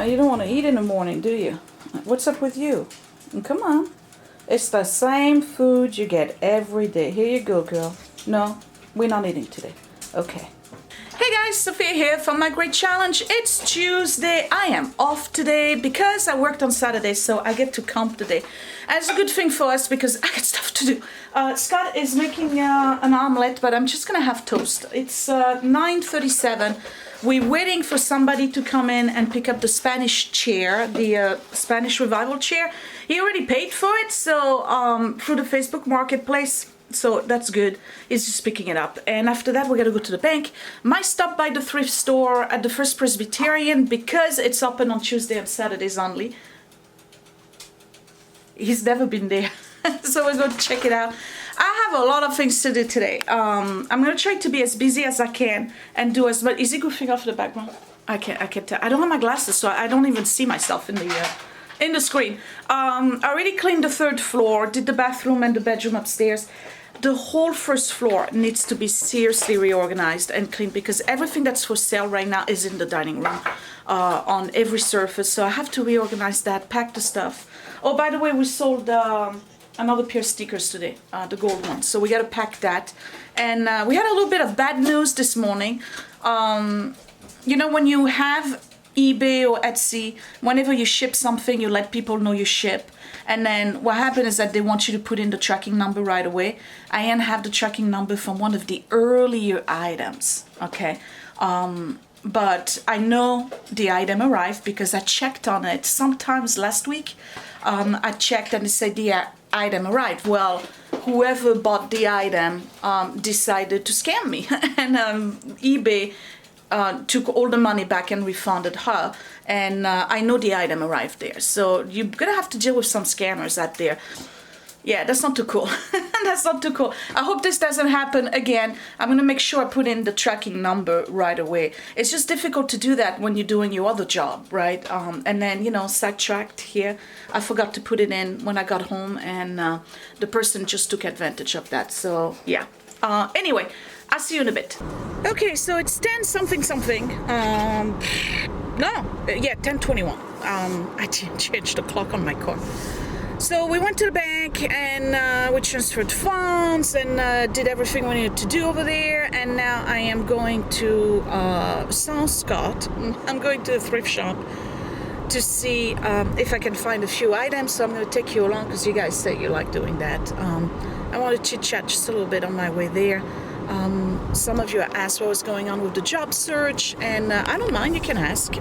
You don't want to eat in the morning, do you? What's up with you? Come on. It's the same food you get every day. Here you go, girl. No, we're not eating today. Okay. Hey guys, Sophia here from My Great Challenge. It's Tuesday. I am off today because I worked on Saturday, so I get to comp today. And it's a good thing for us because I got stuff to do. Scott is making an omelet, but I'm just gonna have toast. It's 9:37. We're waiting for somebody to come in and pick up the Spanish chair, the Spanish Revival chair. He already paid for it, so through the Facebook Marketplace. So that's good. He's just picking it up. And after that, we're going to go to the bank. Might stop by the thrift store at the First Presbyterian because it's open on Tuesday and Saturdays only. He's never been there. So we're going to check it out. I have a lot of things to do today. I'm going to try to be as busy as I can and do as much. Is he goofing off the background? I can't tell. I don't have my glasses, so I don't even see myself in the screen. I already cleaned the third floor, did the bathroom and the bedroom upstairs. The whole first floor needs to be seriously reorganized and cleaned because everything that's for sale right now is in the dining room on every surface. So I have to reorganize that, pack the stuff. Oh, by the way, we sold another pair of stickers today, the gold ones. So we got to pack that. And we had a little bit of bad news this morning. You know, when you have eBay or Etsy, whenever you ship something, you let people know you ship. And then what happened is that they want you to put in the tracking number right away. I didn't have the tracking number from one of the earlier items, okay? But I know the item arrived because I checked on it sometimes last week. I checked and it said the item arrived. Well, whoever bought the item decided to scam me. And eBay took all the money back and refunded her. And I know the item arrived there. So you're going to have to deal with some scammers out there. Yeah, that's not too cool. That's not too cool. I hope this doesn't happen again. I'm going to make sure I put in the tracking number right away. It's just difficult to do that when you're doing your other job, right? And then, you know, sidetracked here. I forgot to put it in when I got home and the person just took advantage of that. So, yeah. Anyway, I'll see you in a bit. Okay, so it's 10 something something. No, yeah, 10:21. I didn't change the clock on my car. So we went to the bank and we transferred funds and did everything we needed to do over there. And now I am going to Saint Scott. I'm going to the thrift shop to see if I can find a few items. So I'm going to take you along because you guys say you like doing that. I want to chit chat just a little bit on my way there. Some of you asked what was going on with the job search, and I don't mind, you can ask.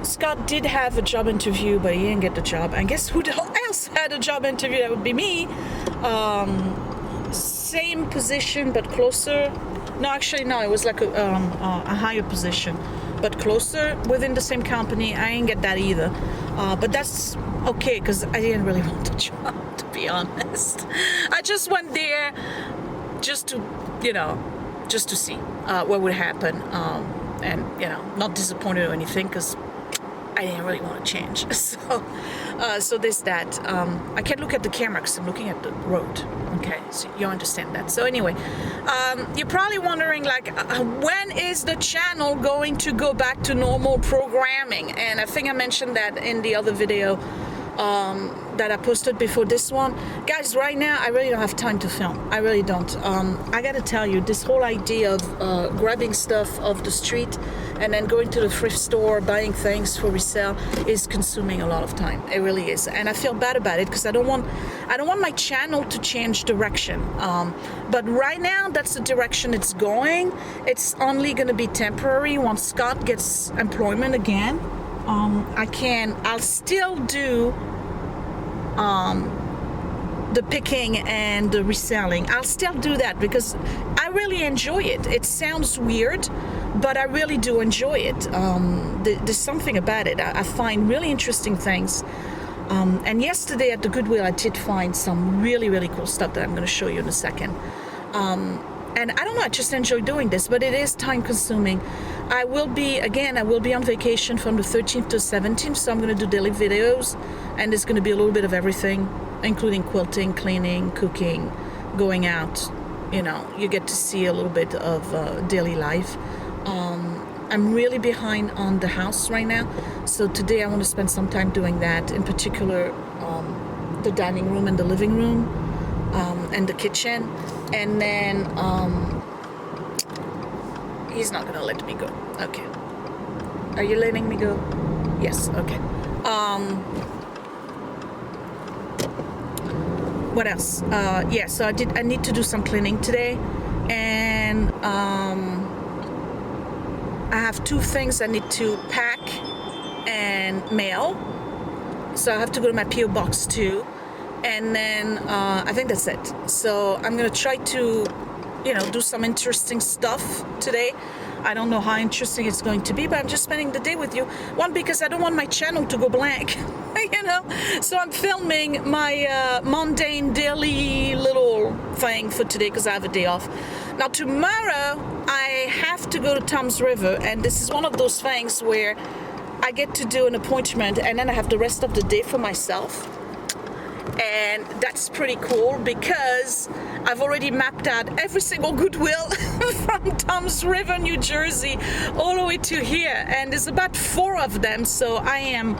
Scott did have a job interview, but he didn't get the job. And guess who else had a job interview? That would be me. Same position, but closer. No, actually, no, it was like a higher position, but closer within the same company. I didn't get that either. But that's okay, because I didn't really want the job, to be honest. I just went there just to, you know, just to see what would happen. And, you know, not disappointed or anything, because I didn't really want to change. So there's that. I can't look at the camera because I'm looking at the road. Okay, so you understand that. So anyway, you're probably wondering, like, when is the channel going to go back to normal programming? And I think I mentioned that in the other video that I posted before this one. Guys, right now, I really don't have time to film. I really don't. I gotta tell you, this whole idea of grabbing stuff off the street and then going to the thrift store, buying things for resale is consuming a lot of time. It really is. And I feel bad about it because I don't want my channel to change direction. But right now, that's the direction it's going. It's only gonna be temporary. Once Scott gets employment again, I'll still do the picking and the reselling. I'll still do that because I really enjoy it. It sounds weird, but I really do enjoy it. There's something about it. I find really interesting things. And yesterday at the Goodwill, I did find some really, really cool stuff that I'm going to show you in a second. And I don't know, I just enjoy doing this, but it is time consuming. I will be on vacation from the 13th to 17th, so I'm going to do daily videos, and there's going to be a little bit of everything, including quilting, cleaning, cooking, going out. You know, you get to see a little bit of daily life. I'm really behind on the house right now. So today I want to spend some time doing that. In particular, the dining room and the living room, and the kitchen. And then he's not gonna let me go. Okay. Are you letting me go? Yes. Okay. What else? Yeah. So I need to do some cleaning today, and I have 2 things I need to pack and mail. So I have to go to my PO box too, and then I think that's it. So I'm gonna try to, do some interesting stuff today. I don't know how interesting it's going to be, but I'm just spending the day with you. One, because I don't want my channel to go blank, So I'm filming my mundane daily little thing for today because I have a day off. Now tomorrow I have to go to Toms River, and this is one of those things where I get to do an appointment and then I have the rest of the day for myself. And that's pretty cool because I've already mapped out every single Goodwill from Toms River, New Jersey, all the way to here. And there's about 4 of them. So I am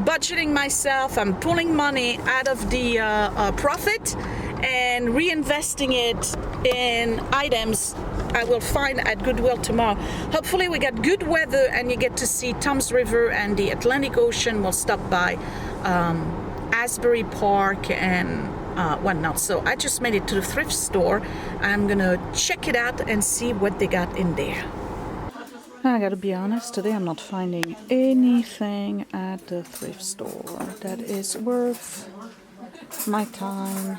budgeting myself. I'm pulling money out of the profit and reinvesting it in items I will find at Goodwill tomorrow. Hopefully we get good weather and you get to see Toms River and the Atlantic Ocean. We'll stop by Asbury Park and whatnot. So I just made it to the thrift store. I'm gonna check it out and see what they got in there. I gotta be honest, today I'm not finding anything at the thrift store that is worth my time.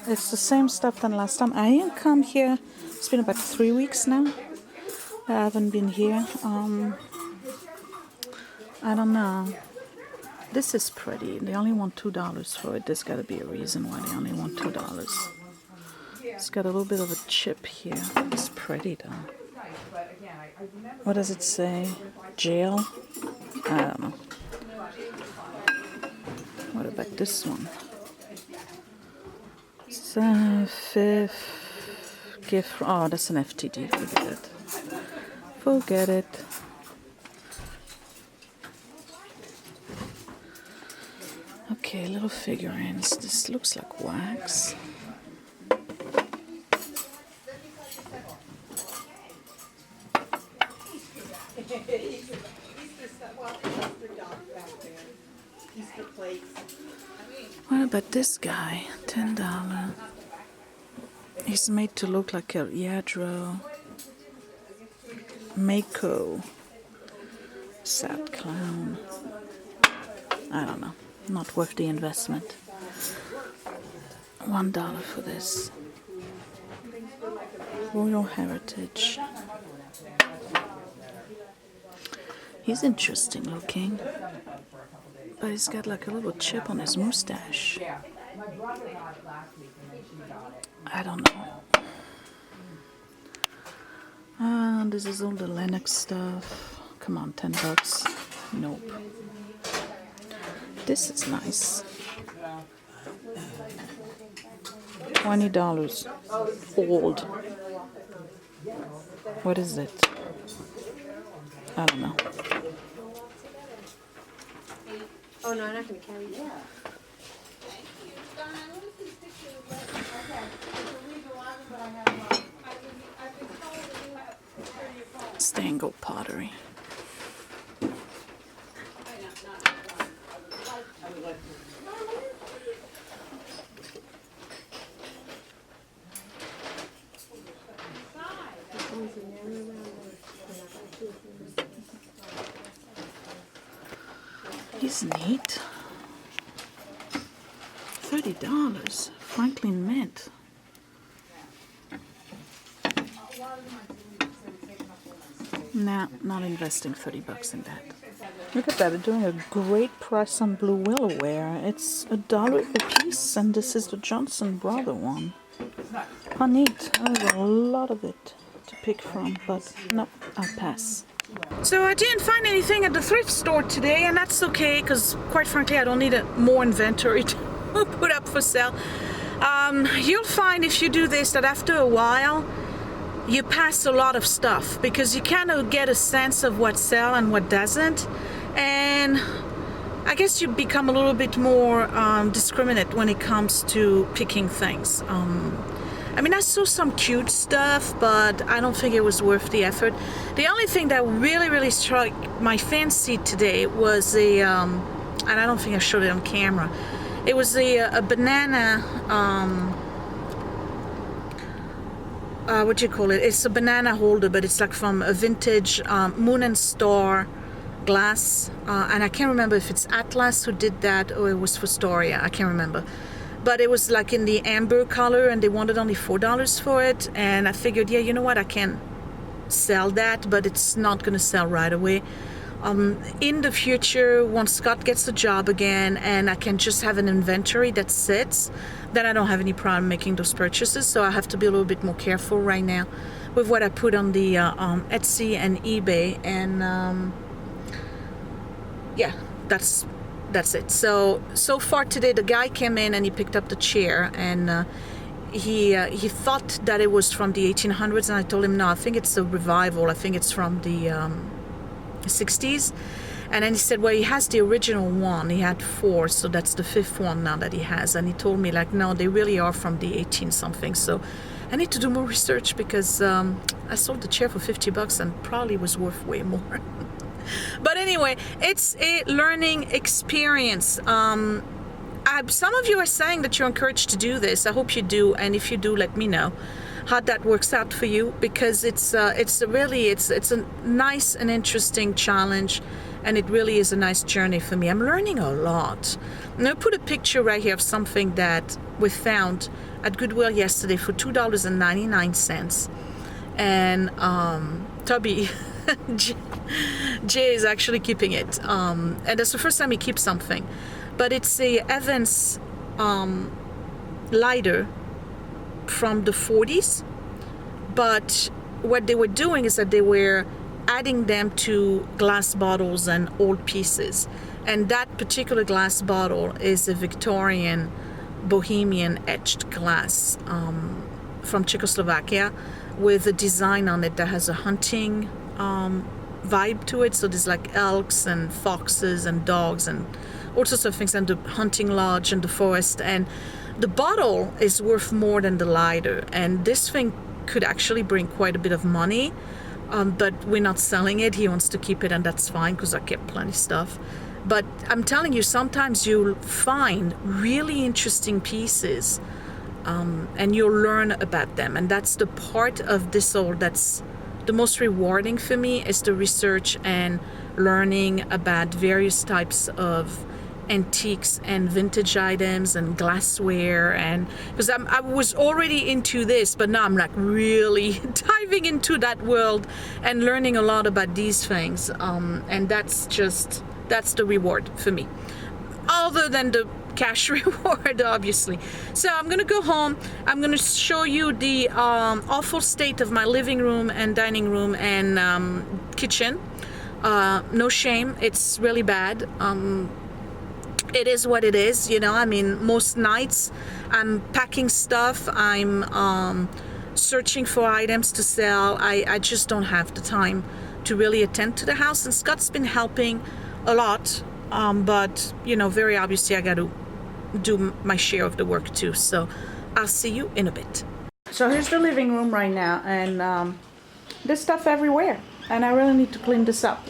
It's the same stuff than last time. I didn't come here. It's been about 3 weeks now. I haven't been here. I don't know. This is pretty. They only want $2 for it. There's got to be a reason why they only want $2. It's got a little bit of a chip here. It's pretty though. What does it say? Jail? I don't know. What about this one? It's a fifth gift. Oh, that's an FTD. Forget it. Forget it. Okay, little figurines. This looks like wax. What about this guy? $10. He's made to look like a Yadro Mako. Sad clown. I don't know. Not worth the investment. $1 for this. Royal Heritage. He's interesting looking, but he's got like a little chip on his mustache. I don't know. This is all the Lennox stuff. Come on, $10. Nope. This is nice. $20. Old. What is it? I don't know. Oh no, I'm not going to carry that. Stangl pottery. He's neat. $30. Franklin Mint. Nah, not investing $30 in that. Look at that, they're doing a great price on blue willowware. It's $1 a piece, and this is the Johnson Brother one. How neat. There's a lot of it to pick from, but no, I'll pass. So I didn't find anything at the thrift store today, and that's okay, because quite frankly I don't need more inventory to put up for sale. You'll find if you do this that after a while you pass a lot of stuff because you kind of get a sense of what sells and what doesn't, and I guess you become a little bit more discriminate when it comes to picking things. I mean, I saw some cute stuff, but I don't think it was worth the effort. The only thing that really struck my fancy today was and I don't think I showed it on camera. It was a banana. What do you call it? It's a banana holder, but it's like from a vintage Moon and Star glass, and I can't remember if it's Atlas who did that or it was Fostoria. I can't remember, but it was like in the amber color, and they wanted only $4 for it. And I figured, yeah, you know what, I can sell that, but it's not going to sell right away. In the future, once Scott gets a job again and I can just have an inventory that sits, then I don't have any problem making those purchases. So I have to be a little bit more careful right now with what I put on the Etsy and eBay. And yeah, that's it. So far today, the guy came in and he picked up the chair, and he thought that it was from the 1800s, and I told him no, I think it's a revival. I think it's from the 60s. And then he said, well, he has the original one. He had 4, so that's the 5th one now that he has. And he told me, like, no, they really are from the 18 something. So I need to do more research because I sold the chair for $50 and probably was worth way more. But anyway, it's a learning experience. Some of you are saying that you're encouraged to do this. I hope you do, and if you do, let me know how that works out for you, because it's a nice and interesting challenge, and it really is a nice journey for me. I'm learning a lot. And I put a picture right here of something that we found at Goodwill yesterday for $2.99, and Toby Jay is actually keeping it, and that's the first time he keeps something. But it's a Evans lighter from the 40s, but what they were doing is that they were adding them to glass bottles and old pieces, and that particular glass bottle is a Victorian Bohemian etched glass from Czechoslovakia, with a design on it that has a hunting vibe to it. So there's like elks and foxes and dogs and all sorts of things, and the hunting lodge and the forest. And the bottle is worth more than the lighter, and this thing could actually bring quite a bit of money, but we're not selling it. He wants to keep it, and that's fine because I kept plenty of stuff. But I'm telling you, sometimes you'll find really interesting pieces, and you'll learn about them, and that's the part of this all that's the most rewarding for me, is the research and learning about various types of antiques and vintage items and glassware. And because I was already into this, but now I'm like really diving into that world and learning a lot about these things, and that's the reward for me, other than the cash reward, obviously. So I'm gonna go home. I'm gonna show you the awful state of my living room and dining room and kitchen. No shame, it's really bad. It is what it is, you know. I mean, most nights I'm packing stuff, I'm searching for items to sell. I just don't have the time to really attend to the house, and Scott's been helping a lot, but you know, very obviously I got to do my share of the work too. So I'll see you in a bit. So here's the living room right now, and there's stuff everywhere, and I really need to clean this up.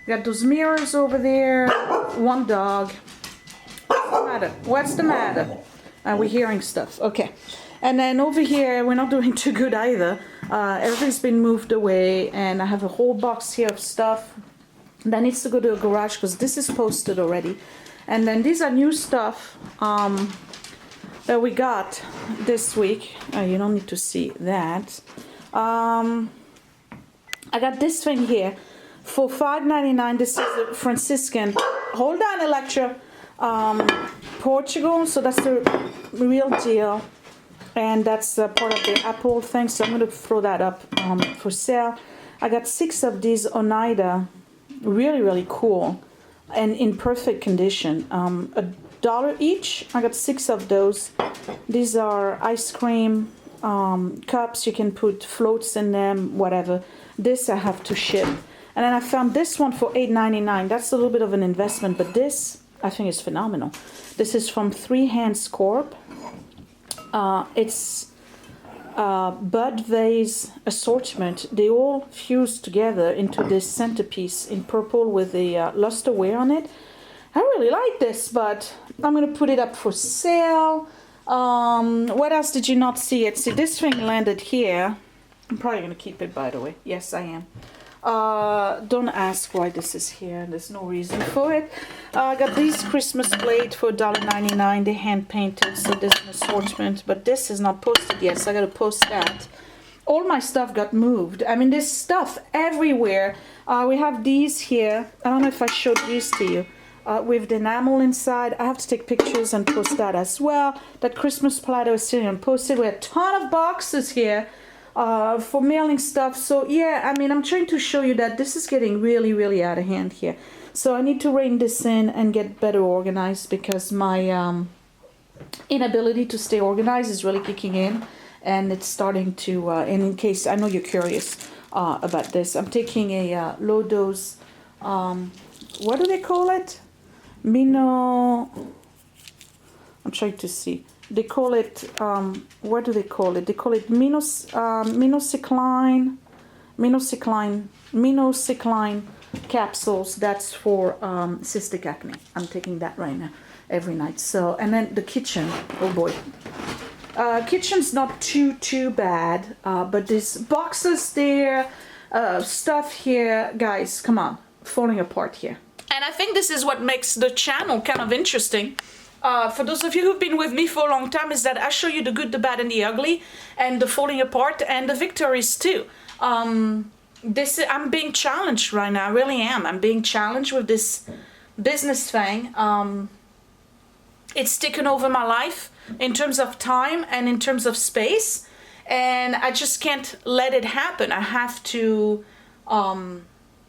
Got those mirrors over there, one dog. What's the matter? We're hearing stuff. Okay. And then over here, we're not doing too good either. Everything's been moved away, and I have a whole box here of stuff that needs to go to a garage because this is posted already. And then these are new stuff that we got this week. You don't need to see that. I got this thing here for $5.99. This is a Franciscan. Hold on, Electra. Portugal. So that's the real deal. And that's part of the Apple thing. So I'm going to throw that up for sale. I got 6 of these Oneida. Really, really cool. And in perfect condition. $1 each. I got 6 of those. These are ice cream cups. You can put floats in them, whatever. This I have to ship. And then I found this one for $8.99. That's a little bit of an investment, but this I think is phenomenal. This is from Three Hands Corp. It's bud vase assortment. They all fuse together into this centerpiece in purple with the lusterware on it. I really like this, but I'm gonna put it up for sale. What else did you not see it? See, this thing landed here. I'm probably gonna keep it, by the way. Yes, I am. Don't ask why this is here. There's no reason for it. I got these Christmas plates for $1.99. They hand painted, so there's an assortment. But this is not posted yet, so I gotta post that. All my stuff got moved. I mean, there's stuff everywhere. We have these here. I don't know if I showed these to you. With the enamel inside. I have to take pictures and post that as well. That Christmas platter is still unposted. We have a ton of boxes here for mailing stuff. So yeah, I mean, I'm trying to show you that this is getting really, really out of hand here. So I need to rein this in and get better organized because my inability to stay organized is really kicking in. And it's starting to, and in case, I know you're curious about this, I'm taking a low dose, what do they call it? I'm trying to see. They call it, what do they call it? They call it minocycline capsules. That's for cystic acne. I'm taking that right now, every night. So, and then the kitchen, oh boy. Kitchen's not too bad, but there's boxes there, stuff here. Guys, come on, falling apart here. And I think this is what makes the channel kind of interesting. For those of you who've been with me for a long time, is that I show you the good, the bad, and the ugly, and the falling apart, and the victories too. I'm being challenged right now. I really am. I'm being challenged with this business thing. It's taken over my life in terms of time and in terms of space, and I just can't let it happen. I have to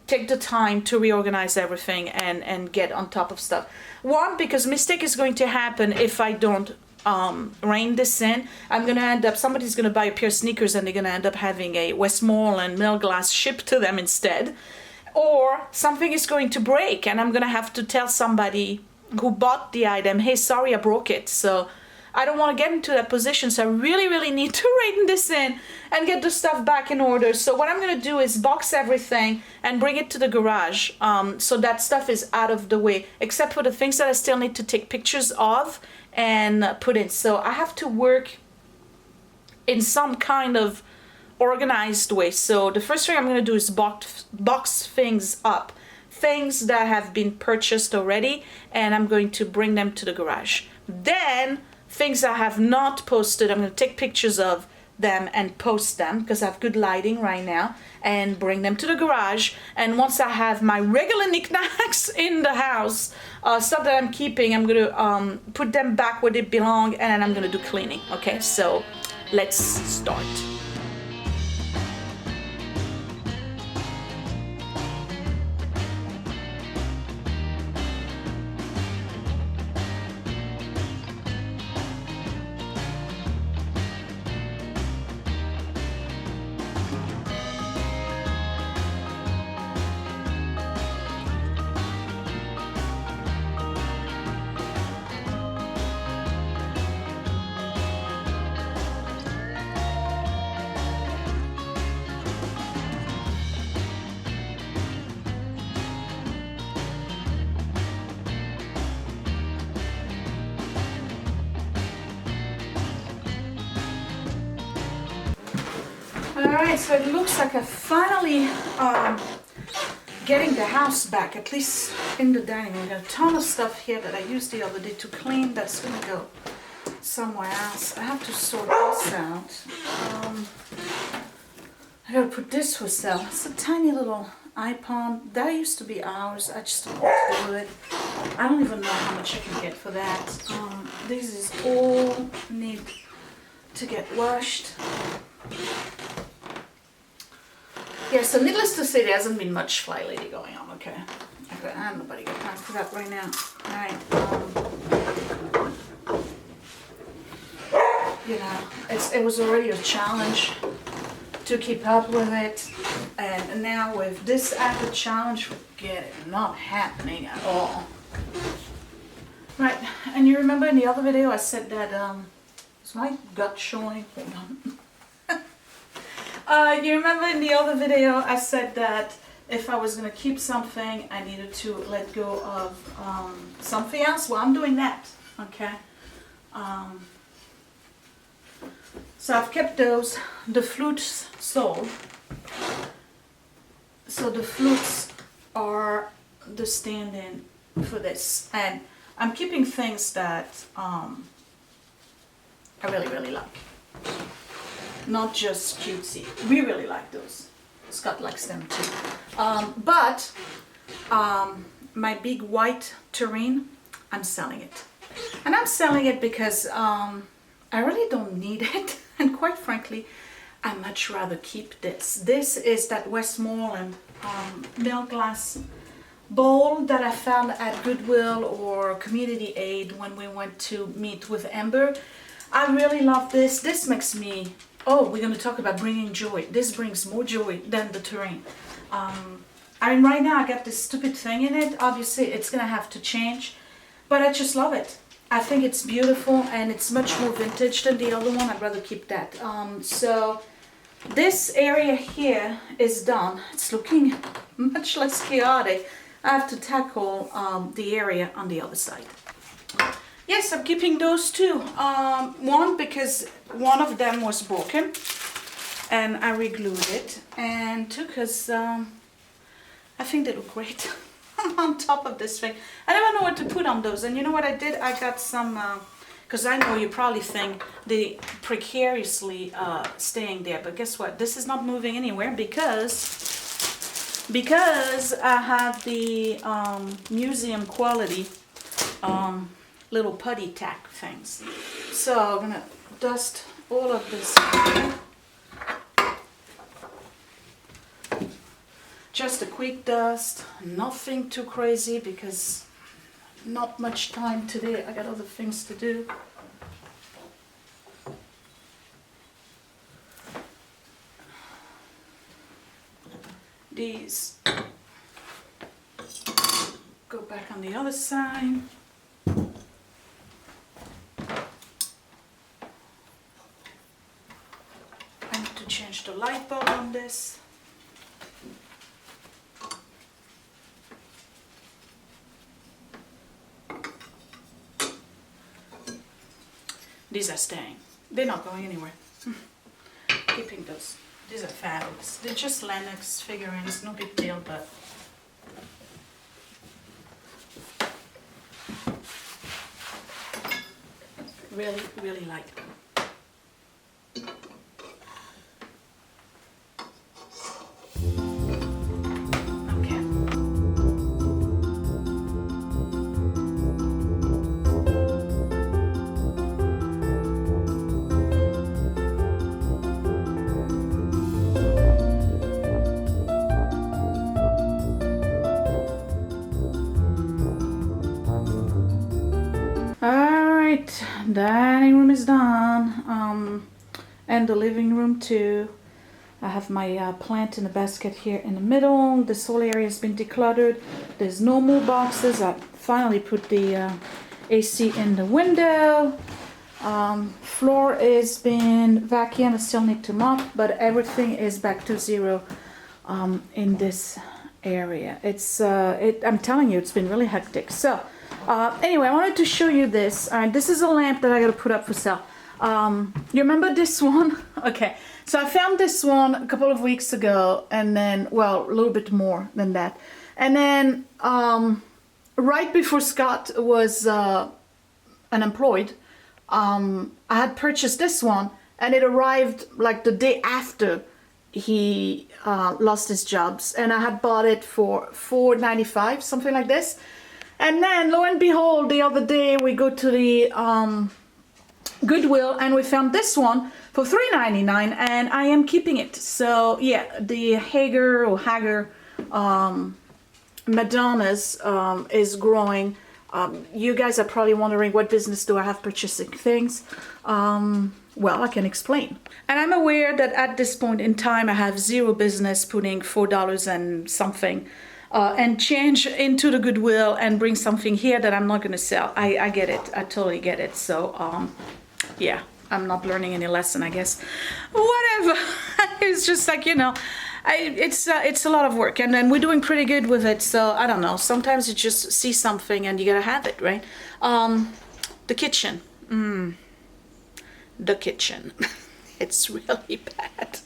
take the time to reorganize everything and get on top of stuff. One, because mistake is going to happen if I don't rein this in. I'm gonna end up, somebody's gonna buy a pair of sneakers and they're gonna end up having a Westmoreland Mill Glass shipped to them instead. Or something is going to break and I'm gonna have to tell somebody who bought the item, hey, sorry, I broke it. So I don't want to get into that position, so I really, really need to rein this in and get the stuff back in order. So what I'm going to do is box everything and bring it to the garage, so that stuff is out of the way, except for the things that I still need to take pictures of and put in. So I have to work in some kind of organized way. So the first thing I'm going to do is box things up, things that have been purchased already, and I'm going to bring them to the garage. Then things I have not posted, I'm going to take pictures of them and post them because I have good lighting right now, and bring them to the garage. And once I have my regular knickknacks in the house, stuff that I'm keeping, I'm going to put them back where they belong, and then I'm going to do cleaning. Okay, so let's start. Alright, so it looks like I finally getting the house back, at least in the dining room. I got a ton of stuff here that I used the other day to clean. That's gonna go somewhere else. I have to sort this out. I gotta put this for sale. It's a tiny little iPod. That used to be ours. I just don't know what to do with it. I don't even know how much I can get for that. This is all need to get washed. Yeah, so needless to say, there hasn't been much Fly Lady going on, okay? I have nobody got time for that right now. Alright. you know, it was already a challenge to keep up with it, and now with this added challenge, forget it, not happening at all. Right, and you remember in the other video I said that, is my gut showing? Hold on. You remember in the other video I said that if I was gonna keep something, I needed to let go of something else? Well, I'm doing that, okay? So I've kept those. The flutes sold. So the flutes are the stand-in for this. And I'm keeping things that I really, really like. Not just cutesy. We really like those. Scott likes them too. But my big white tureen, I'm selling it. And I'm selling it because I really don't need it. And quite frankly, I much rather keep this. This is that Westmoreland milk glass bowl that I found at Goodwill or Community Aid when we went to meet with Amber. I really love this. This makes me, oh, we're going to talk about bringing joy. This brings more joy than the terrain. I mean, right now I got this stupid thing in it. Obviously, it's going to have to change, but I just love it. I think it's beautiful and it's much more vintage than the other one. I'd rather keep that. So this area here is done. It's looking much less chaotic. I have to tackle the area on the other side. Yes, I'm keeping those two. One, because one of them was broken and I re-glued it. And two, because I think they look great on top of this thing. I never know what to put on those. And you know what I did? I got some, because I know you probably think they precariously staying there. But guess what? This is not moving anywhere because I have the museum quality little putty tack things. So I'm gonna dust all of this. Just a quick dust, nothing too crazy because not much time today. I got other things to do. These go back on the other side. I need to change the light bulb on this. These are staying. They're not going anywhere. Keeping those. These are fabulous. They're just Lennox figurines, no big deal, but really, really like them. Okay. Alright, dining room is done, and the living room too. I have my plant in a basket here in the middle. This whole area has been decluttered. There's no more boxes. I finally put the AC in the window. Floor is been vacuumed. I still need to mop, but everything is back to zero in this area. It's I'm telling you, it's been really hectic. So anyway, I wanted to show you this. This is a lamp that I gotta put up for sale. You remember this one? Okay, so I found this one a couple of weeks ago, and then, well, a little bit more than that. And then right before Scott was unemployed, I had purchased this one, and it arrived like the day after he lost his jobs, and I had bought it for $4.95, something like this. And then, lo and behold, the other day we go to the Goodwill and we found this one for $3.99, and I am keeping it. So yeah, the Hager Madonna's is growing. You guys are probably wondering, what business do I have purchasing things? Well, I can explain. And I'm aware that at this point in time, I have zero business putting $4 and something and change into the Goodwill and bring something here that I'm not going to sell. I get it. I totally get it. So, yeah, I'm not learning any lesson, I guess. Whatever. It's just like, you know, it's a lot of work, and then we're doing pretty good with it. So I don't know. Sometimes you just see something and you gotta have it, right? The kitchen. The kitchen. It's really bad.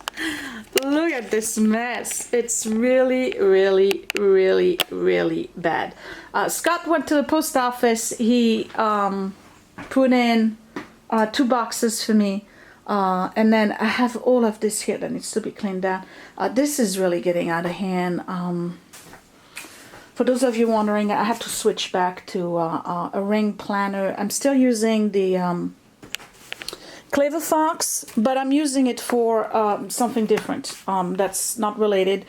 Look at this mess. It's really, really, really, really bad. Scott went to the post office. He put in 2 boxes for me. And then I have all of this here that needs to be cleaned out. This is really getting out of hand. For those of you wondering, I have to switch back to a ring planner. I'm still using the Clever Fox, but I'm using it for something different that's not related.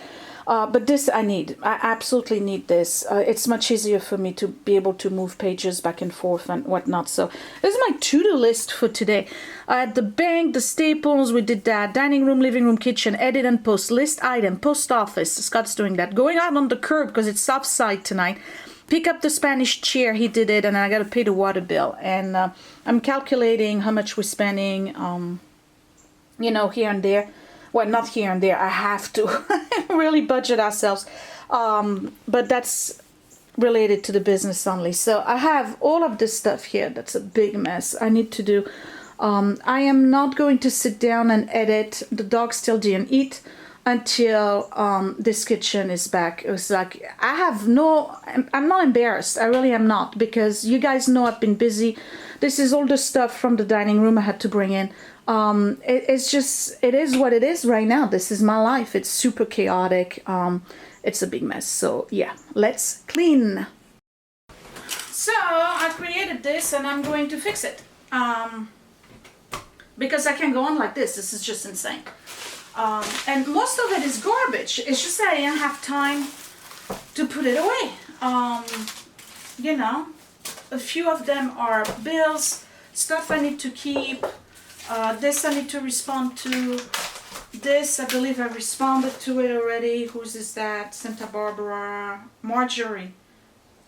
But this I need. I absolutely need this. It's much easier for me to be able to move pages back and forth and whatnot. So this is my to-do list for today. At the bank, the Staples, we did that. Dining room, living room, kitchen, edit and post, list item, post office. Scott's doing that. Going out on the curb because it's offside tonight. Pick up the Spanish chair. He did it, and I got to pay the water bill. And I'm calculating how much we're spending, you know, here and there. Well, not here and there. I have to really budget ourselves. But that's related to the business only. So I have all of this stuff here. That's a big mess. I need to do. I am not going to sit down and edit. The dog still didn't eat until this kitchen is back. It was like, I'm not embarrassed. I really am not, because you guys know I've been busy. This is all the stuff from the dining room I had to bring in. It's just, it is what it is right now. This is my life. It's super chaotic. It's a big mess. So yeah, let's clean. So I created this and I'm going to fix it. Because I can't go on like this. This is just insane. And most of it is garbage. It's just that I didn't have time to put it away. You know, a few of them are bills, stuff I need to keep. This I need to respond to. This, I believe I responded to it already. Whose is that? Santa Barbara. Marjorie.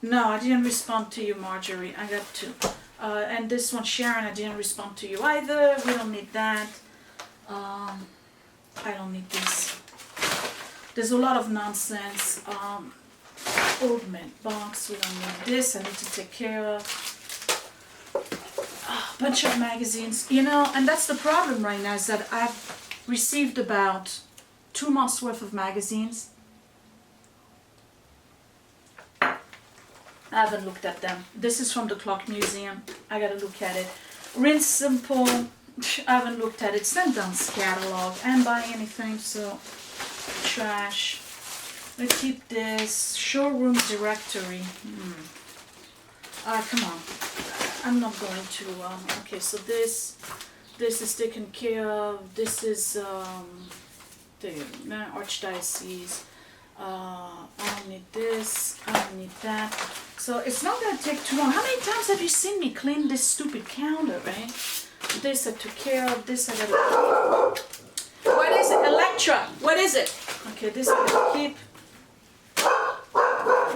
No, I didn't respond to you, Marjorie. I got 2. And this one, Sharon, I didn't respond to you either. We don't need that. I don't need this. There's a lot of nonsense. Old mint box, we don't need this. I need to take care of. A bunch of magazines, you know, and that's the problem right now, is that I've received about 2 months worth of magazines. I haven't looked at them. This is from the Clock Museum. I gotta look at it. Rinse Simple. I haven't looked at it. St. Dunn's catalog. I ain't buying anything, so trash. We keep this. Showroom directory. Come on. I'm not going to. Okay, so this is taken care of. This is the Archdiocese. I don't need this. I don't need that. So it's not gonna take too long. How many times have you seen me clean this stupid counter, right? This I took care of. This I gotta. What is it? Electra. What is it? Okay, this I gotta keep.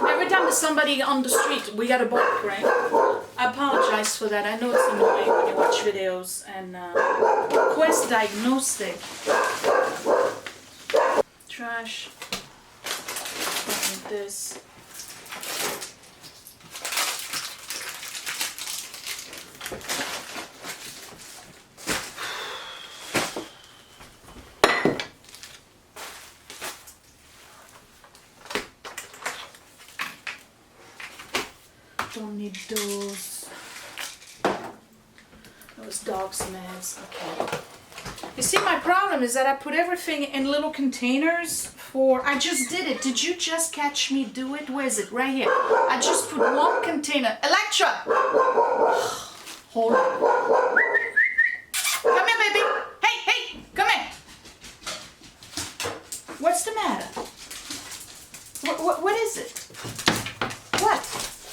Every time there's somebody on the street, we gotta bark, right? I apologize for that. I know it's annoying when you watch videos. And Quest Diagnostic. Trash. This. Don't need those dog's meds. Okay. You see, my problem is that I put everything in little containers for. I just did it. Did you just catch me do it? Where is it? Right here. I just put 1 container. Electra! Hold on. Come here, baby. Hey, come here. What's the matter? What is it? What?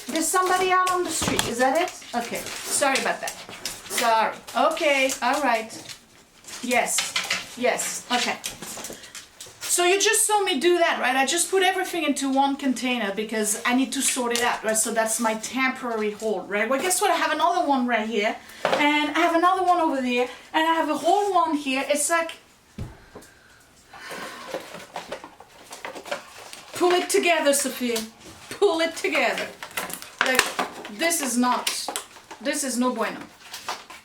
There's somebody out on the street. Is that it? Okay. Sorry about that. Sorry. Okay. All right. Yes, yes, okay. So you just saw me do that, right? I just put everything into one container because I need to sort it out, right? So that's my temporary hold, right? Well, guess what? I have another one right here, and I have another one over there, and I have a whole one here. It's like, pull it together, Sophia. Pull it together. Like, this is no bueno.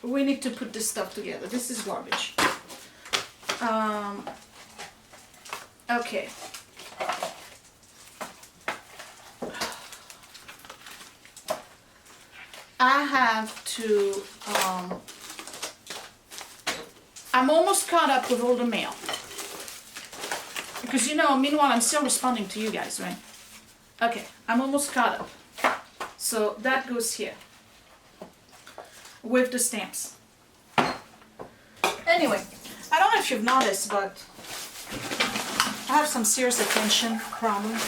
We need to put this stuff together. This is garbage. Okay. I have to, I'm almost caught up with all the mail. Because, you know, meanwhile, I'm still responding to you guys, right? Okay, I'm almost caught up. So that goes here. With the stamps. Anyway, I don't know if you've noticed, but I have some serious attention problem.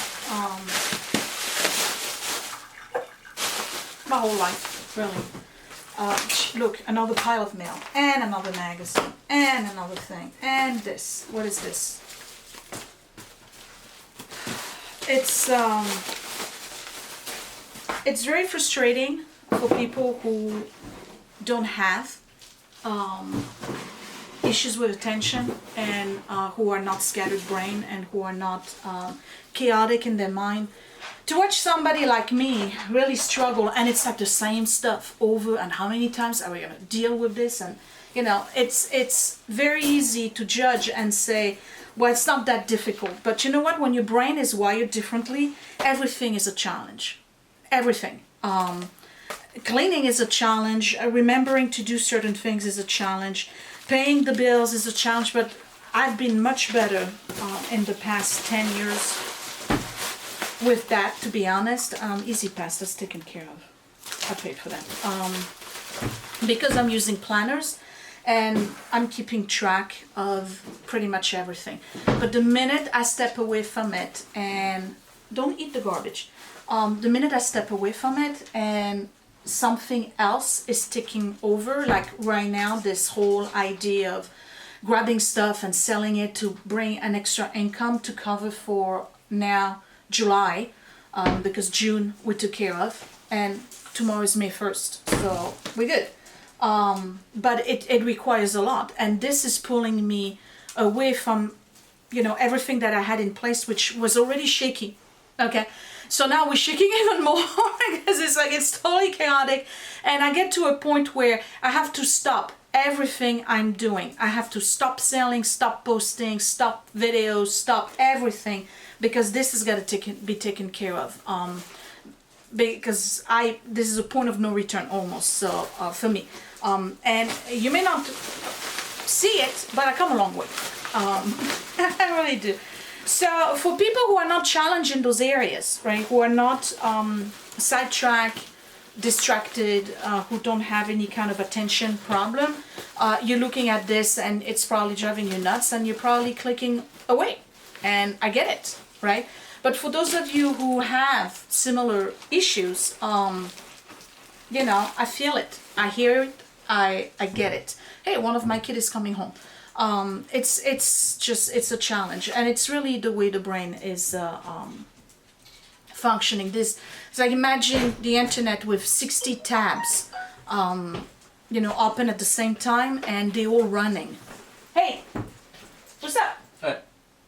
My whole life, really. Look, another pile of mail, and another magazine, and another thing, and this. What is this? It's very frustrating for people who don't have issues with attention and who are not scattered brain and who are not chaotic in their mind, to watch somebody like me really struggle, and it's like the same stuff over, and how many times are we going to deal with this? And you know, it's very easy to judge and say, well, it's not that difficult. But you know what? When your brain is wired differently, everything is a challenge. Everything. Cleaning is a challenge. Remembering to do certain things is a challenge. Paying the bills is a challenge. But I've been much better in the past 10 years with that, to be honest. Easy Pass, that's taken care of. I paid for that. Because I'm using planners and I'm keeping track of pretty much everything. But the minute I step away from it, and don't eat the garbage, the minute I step away from it and something else is taking over, like right now, this whole idea of grabbing stuff and selling it to bring an extra income to cover for now July, because June we took care of, and tomorrow is May 1st, so we're good. But it requires a lot, and this is pulling me away from, you know, everything that I had in place, which was already shaky. Okay, so now we're shaking even more because it's totally chaotic, and I get to a point where I have to stop everything I'm doing. I have to stop selling, stop posting, stop videos, stop everything, because this has got to be taken care of. Because this is a point of no return almost, so for me. And you may not see it, but I come a long way. I really do. So for people who are not challenged in those areas, right, who are not sidetracked, distracted, who don't have any kind of attention problem, you're looking at this and it's probably driving you nuts, and you're probably clicking away. And I get it, right? But for those of you who have similar issues, you know, I feel it, I hear it, I get it. Hey, one of my kids is coming home. It's a challenge, and it's really the way the brain is functioning. It's like, imagine the internet with 60 tabs, you know, open at the same time, and they all running. Hey, what's up? Hey.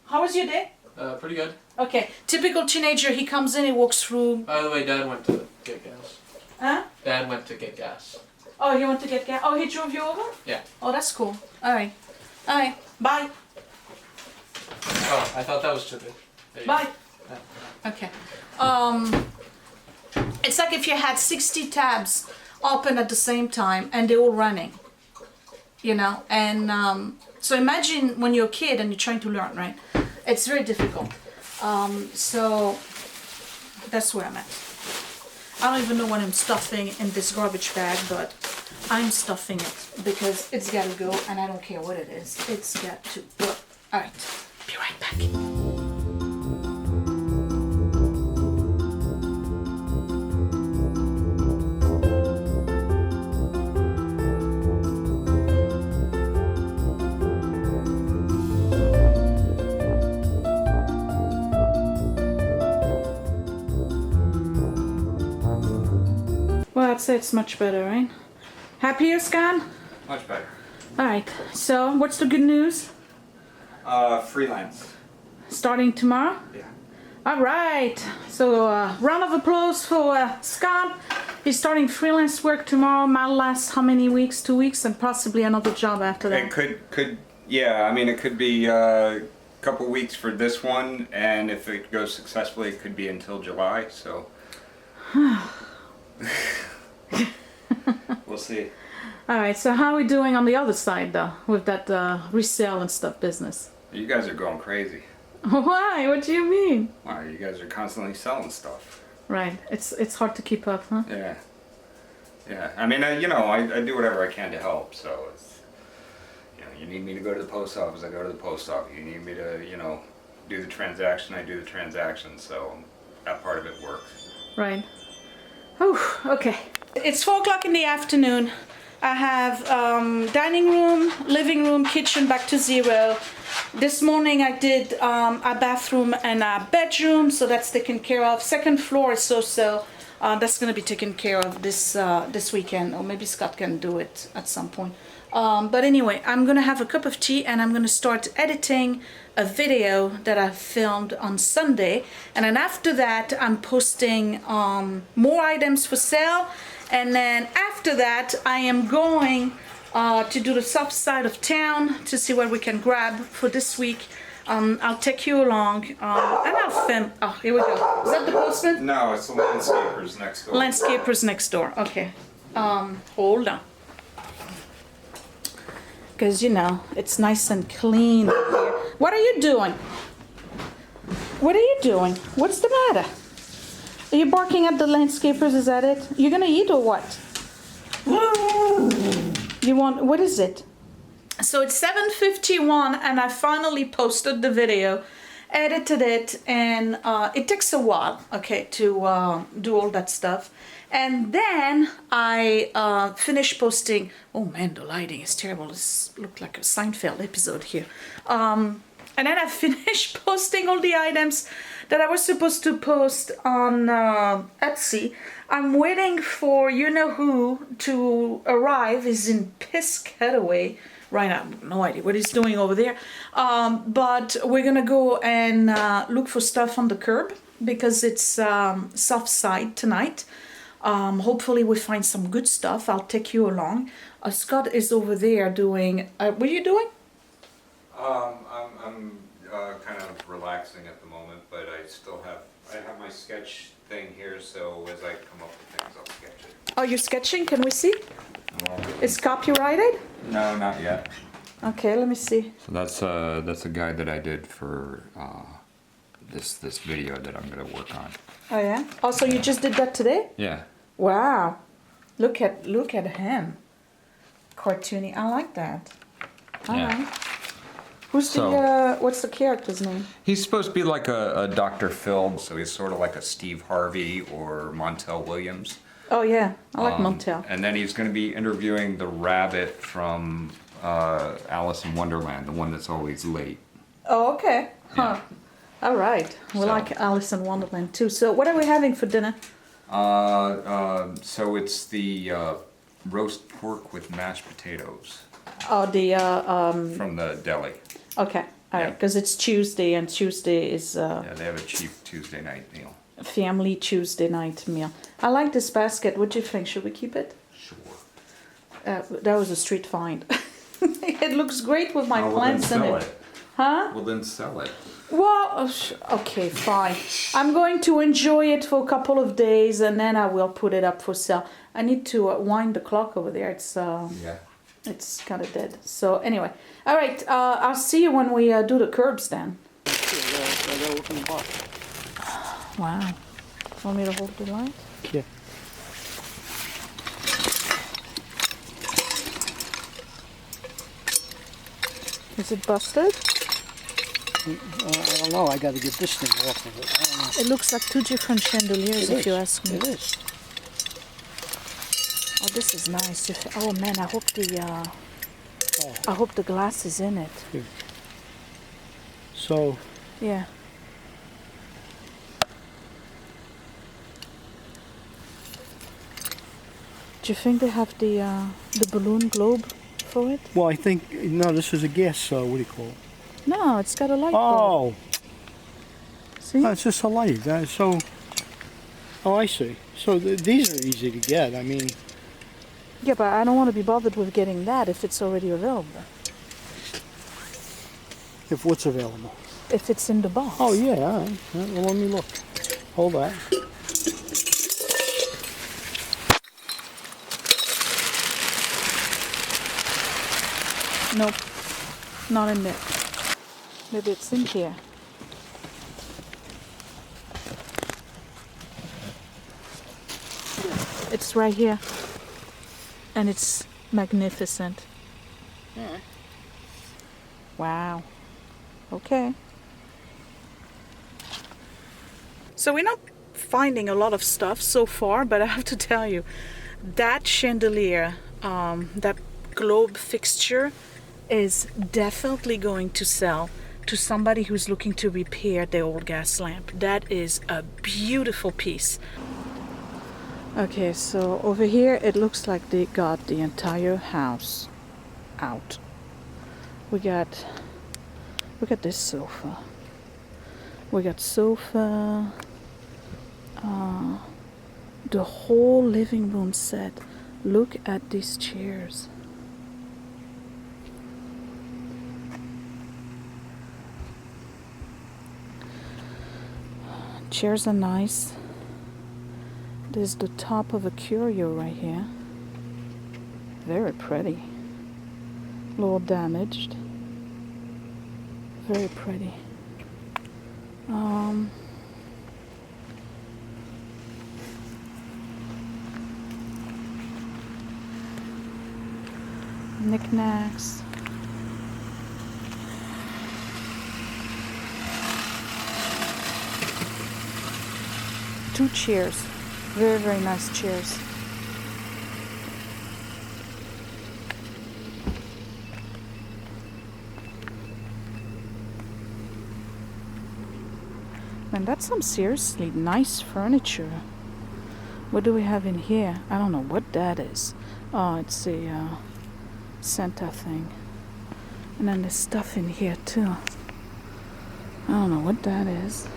How was your day? Pretty good. Okay, typical teenager, he comes in, he walks through. By the way, Dad went to get gas. Huh? Dad went to get gas. Oh, he went to get gas. Oh, he drove you over? Yeah. Oh, that's cool. Alright. Alright, bye. Oh, I thought that was stupid. Bye. Yeah. Okay. It's like if you had 60 tabs open at the same time and they're all running, you know, and so imagine when you're a kid and you're trying to learn, right? It's very difficult. So that's where I'm at. I don't even know what I'm stuffing in this garbage bag, but I'm stuffing it because it's got to go, and I don't care what it is. It's got to go. All right, be right back. say it's much better, right? Happier, Scott? Much better. All right. So, what's the good news? Freelance. Starting tomorrow? Yeah. All right. So, round of applause for Scott. He's starting freelance work tomorrow. Might last how many weeks? 2 weeks, and possibly another job after that. It could, yeah. I mean, it could be a couple weeks for this one, and if it goes successfully, it could be until July. So. We'll see. All right. So, how are we doing on the other side, though, with that resale and stuff business? You guys are going crazy. Why? What do you mean? Wow, you guys are constantly selling stuff. Right. It's hard to keep up, huh? Yeah. Yeah. I mean, I do whatever I can to help. So it's, you need me to go to the post office, I go to the post office. You need me to, do the transaction, I do the transaction. So that part of it works. Right. Oh, okay. It's 4 o'clock in the afternoon. I have dining room, living room, kitchen back to zero. This morning I did a bathroom and a bedroom, so that's taken care of. Second floor is so-so. That's gonna be taken care of this weekend, or maybe Scott can do it at some point. But anyway, I'm gonna have a cup of tea and I'm gonna start editing a video that I filmed on Sunday. And then after that, I'm posting more items for sale. And then after that, I am going to do the south side of town to see what we can grab for this week. I'll take you along and I'll film. Oh, here we go. Is that the postman? No, it's the landscapers next door. Landscapers next door. Okay. Hold on. Because, it's nice and clean here. What are you doing? What are you doing? What's the matter? Are you barking at the landscapers? Is that it? You're gonna eat or what? You want, what is it? So it's 7:51 and I finally posted the video, edited it, and it takes a while, okay, to do all that stuff. And then I finished posting. Oh man, the lighting is terrible. This looked like a Seinfeld episode here. And then I finished posting all the items that I was supposed to post on Etsy. I'm waiting for you-know-who to arrive. He's in Piscataway right now. No idea what he's doing over there. But we're gonna go and look for stuff on the curb because it's soft side tonight. Hopefully we find some good stuff. I'll take you along. Scott is over there doing, what are you doing? I'm kind of relaxing at the moment, but I have my sketch thing here, so as I come up with things, I'll sketch it. Oh, you're sketching? Can we see? It's copyrighted? No, not yet. Okay, let me see. So that's a guide that I did for this video that I'm gonna work on. Oh yeah? Oh, so you just did that today? Yeah. Wow. Look at him. Cartoony. I like that. All Yeah. right. Who's the what's the character's name? He's supposed to be like a Dr. Phil, so he's sort of like a Steve Harvey or Montel Williams. Oh yeah, I like Montel. And then he's going to be interviewing the rabbit from Alice in Wonderland, the one that's always late. Oh, okay. Huh. All right. We So- like Alice in Wonderland too. So what are we having for dinner? So it's the roast pork with mashed potatoes Oh, the from the deli. okay. All right, Yeah. because it's Tuesday and Tuesday is Yeah, they have a cheap Tuesday night meal. family Tuesday night meal. I like this basket. What do you think? Should we keep it? Sure. That was a street find. It looks great with my Oh, plants in it. Huh? Well, then sell it. Well, okay, fine. I'm going to enjoy it for a couple of days and then I will put it up for sale. I need to wind the clock over there. Yeah. It's kind of dead. So anyway, all right. I'll see you when we do the curbs then. Wow. Want me to hold the light? Yeah. Is it busted? I don't know. I got to get this thing off of it. I don't know. It looks like two different chandeliers, It if you is. ask me. It is. Oh, this is nice. Oh man, I hope the glass is in it. So Yeah. Do you think they have the balloon globe for it? Well, I think, no, this is a gas, what do you call it? No, it's got a light bulb. Oh, See? no, it's just a light. Oh, I see. So these are easy to get. I mean, Yeah, but I don't want to be bothered with getting that if it's already available. if what's available. If it's in the box. Oh, yeah, all right. Well, let me look. Hold that. Nope. Not in there. Maybe it's in here. It's right here. And it's magnificent. Wow. Okay. So we're not finding a lot of stuff so far, but I have to tell you, that chandelier, that globe fixture is definitely going to sell to somebody who's looking to repair their old gas lamp. That is a beautiful piece. Okay, so over here it looks like they got the entire house out. We got this sofa. We got sofa, the whole living room set. Look at these chairs. Chairs are nice. There's the top of a curio right here. Very pretty. A little damaged. Very pretty. Knickknacks. Two chairs. Very, very nice chairs. And that's some seriously nice furniture. What do we have in here? I don't know what that is. Oh, it's a Santa thing. And then there's stuff in here too. I don't know what that is.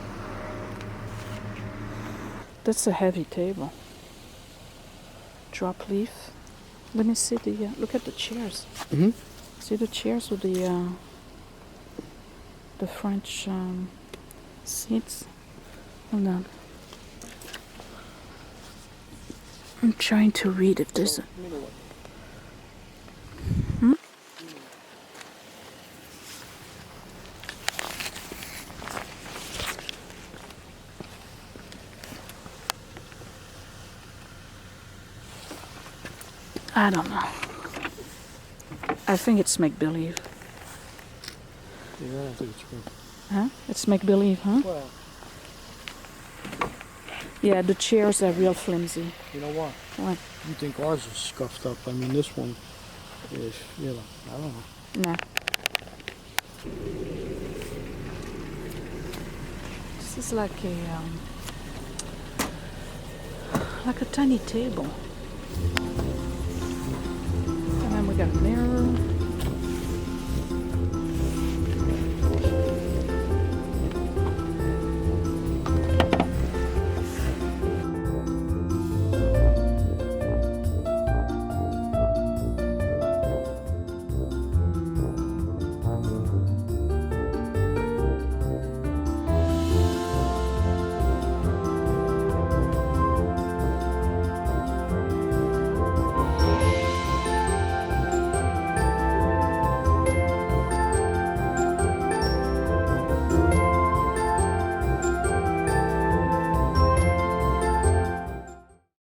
That's a heavy table. Drop leaf. Let me see the. Look at the chairs. Mhm. See the chairs with the French seats. Hold on. I'm trying to read if there's a. I don't know. I think it's make-believe. Yeah, I don't think it's true. Huh? It's make-believe, huh? Well, Yeah, the chairs are real flimsy. you know what? What? You think ours is scuffed up. I mean, this one is, you know, I don't know. Nah. This is like a tiny table. And then we got a mirror.